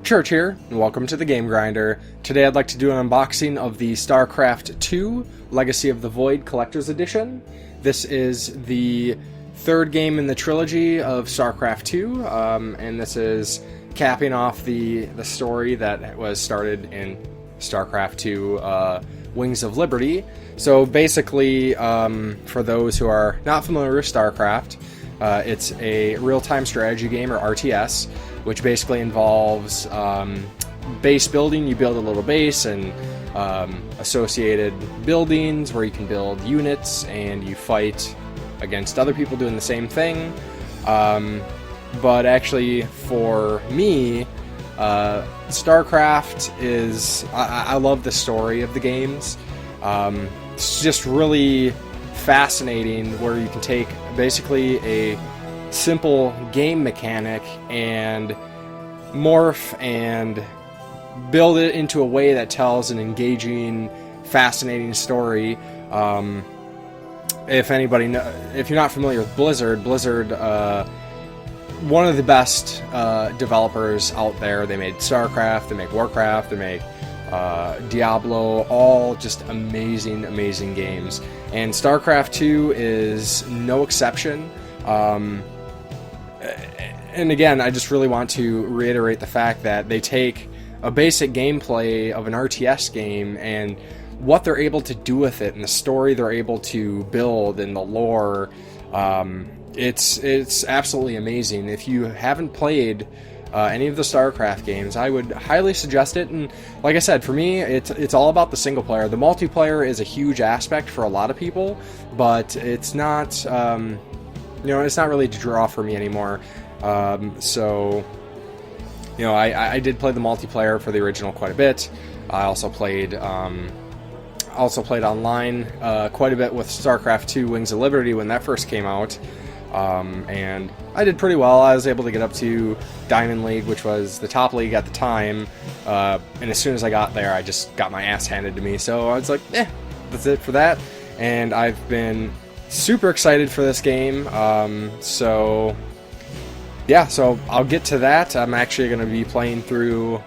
Church here, and welcome to the Game Grinder. Today I'd like to do an unboxing of the Starcraft 2 Legacy of the Void Collector's Edition. This is the third game in the trilogy of Starcraft 2, and this is capping off the story that was started in Starcraft 2 Wings of Liberty. So basically, for those who are not familiar with Starcraft, it's a real-time strategy game, or RTS, which basically involves base building. You build a little base and associated buildings where you can build units, and you fight against other people doing the same thing. But actually, for me, StarCraft is... I love the story of the games. It's just really fascinating where you can take basically a simple game mechanic and morph and build it into a way that tells an engaging, fascinating story. If you're not familiar with Blizzard, one of the best developers out there. They made Starcraft, they make Warcraft, they make Diablo, all just amazing games. And Starcraft 2 is no exception. And again, I just really want to reiterate the fact that they take a basic gameplay of an RTS game and what they're able to do with it and the story they're able to build and the lore. It's absolutely amazing. If you haven't played any of the StarCraft games, I would highly suggest it. And like I said, for me, it's all about the single player. The multiplayer is a huge aspect for a lot of people, but it's not, it's not really to draw for me anymore. So, I did play the multiplayer for the original quite a bit. I also played online quite a bit with StarCraft 2 Wings of Liberty when that first came out. And I did pretty well. I was able to get up to Diamond League, which was the top league at the time. And as soon as I got there, I just got my ass handed to me. So I was like, that's it for that. And I've been super excited for this game. So I'll get to that. I'm actually going to be playing through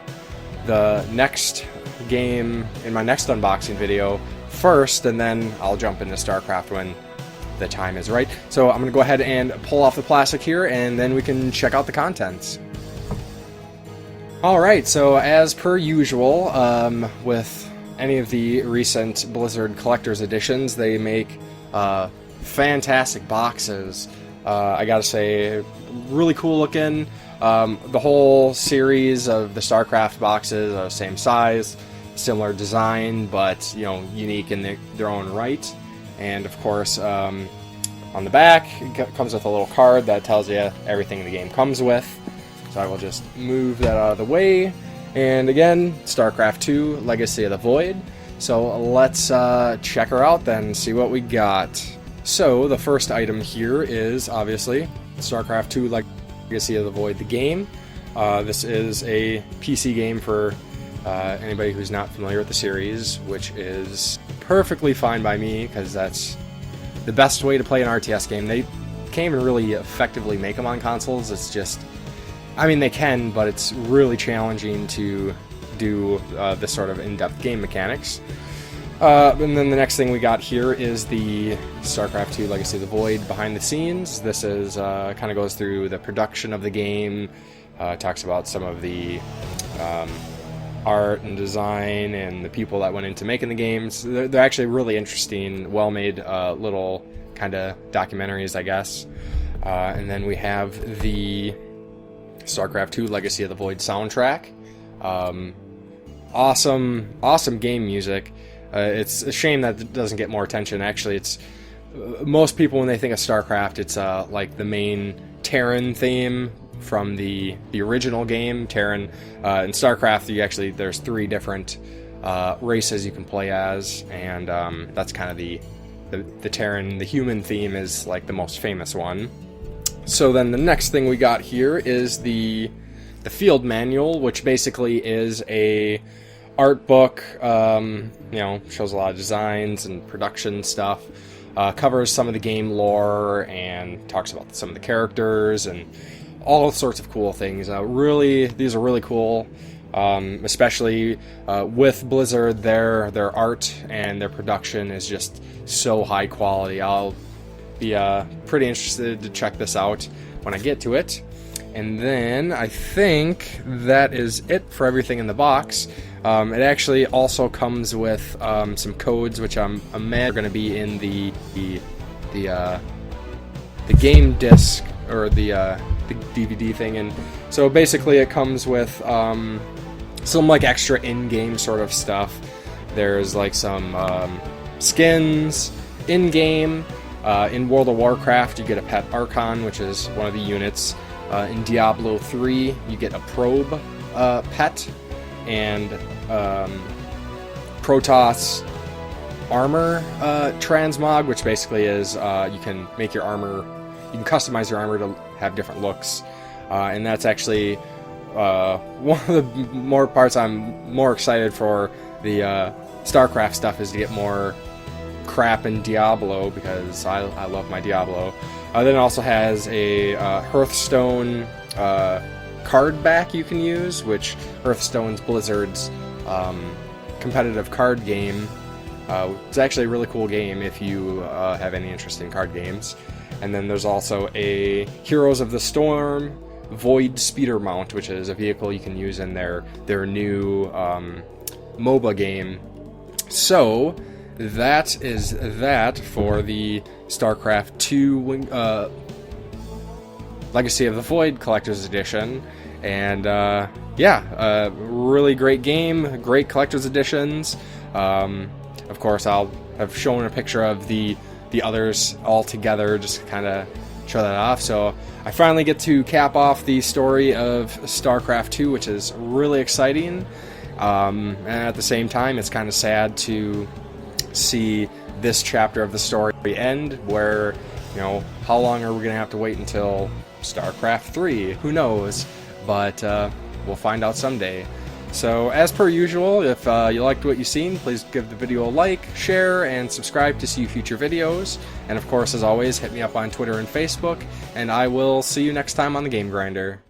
the next game in my next unboxing video first, and then I'll jump into StarCraft when the time is right. So I'm going to go ahead and pull off the plastic here, and then we can check out the contents. Alright, so as per usual, with any of the recent Blizzard Collector's Editions, they make fantastic boxes. I gotta say, really cool looking. The whole series of the StarCraft boxes are the same size, similar design, but unique in their own right. And of course, on the back, it comes with a little card that tells you everything the game comes with. So I will just move that out of the way. And again, StarCraft 2 Legacy of the Void. So let's check her out then, see what we got. So the first item here is obviously StarCraft 2 Legacy of the Void, the game. This is a PC game for anybody who's not familiar with the series, which is perfectly fine by me, because that's the best way to play an RTS game. They can't even really effectively make them on consoles. It's just, they can, but it's really challenging to do this sort of in-depth game mechanics. And then the next thing we got here is the StarCraft 2 Legacy of the Void behind the scenes. This is kind of goes through the production of the game, talks about some of the art and design and the people that went into making the games. They're actually really interesting, well-made little kind of documentaries, I guess. And then we have the StarCraft 2 Legacy of the Void soundtrack. Awesome game music. It's a shame that it doesn't get more attention. Actually, it's most people, when they think of StarCraft, it's like the main Terran theme from the original game. Terran in StarCraft, there's 3 different races you can play as, and that's kind of the Terran. The human theme is like the most famous one. So then the next thing we got here is the field manual, which basically is a art book. Shows a lot of designs and production stuff. covers some of the game lore and talks about some of the characters and all sorts of cool things. These are really cool, especially with Blizzard. Their art and their production is just so high quality. I'll be pretty interested to check this out when I get to it. And then I think that is it for everything in the box. It actually also comes with some codes, which I'm mad are going to be in the game disc, or the DVD thing. And so basically it comes with some like extra in-game sort of stuff. There's like some skins in-game. In World of Warcraft, you get a pet Archon, which is one of the units. In Diablo 3, you get a probe pet, and Protoss armor transmog, which basically is you can make your armor, you can customize your armor to have different looks, and that's actually one of the more parts I'm more excited for. The Starcraft stuff is to get more crap in Diablo, because I love my Diablo. Then it also has a Hearthstone card back you can use, which Hearthstone's Blizzard's competitive card game. It's actually a really cool game if you have any interest in card games. And then there's also a Heroes of the Storm Void Speeder Mount, which is a vehicle you can use in their new MOBA game. So that is that for the StarCraft 2 Legacy of the Void Collector's Edition. And yeah, really great game, great collector's editions. Of course, I'll have shown a picture of the others all together, just to kind of show that off. So I finally get to cap off the story of StarCraft 2, which is really exciting. And at the same time, it's kind of sad to see this chapter of the story end, where, you know, how long are we going to have to wait until StarCraft 3? Who knows? But we'll find out someday. So, as per usual, if you liked what you've seen, please give the video a like, share, and subscribe to see future videos. And of course, as always, hit me up on Twitter and Facebook, and I will see you next time on the Game Grinder.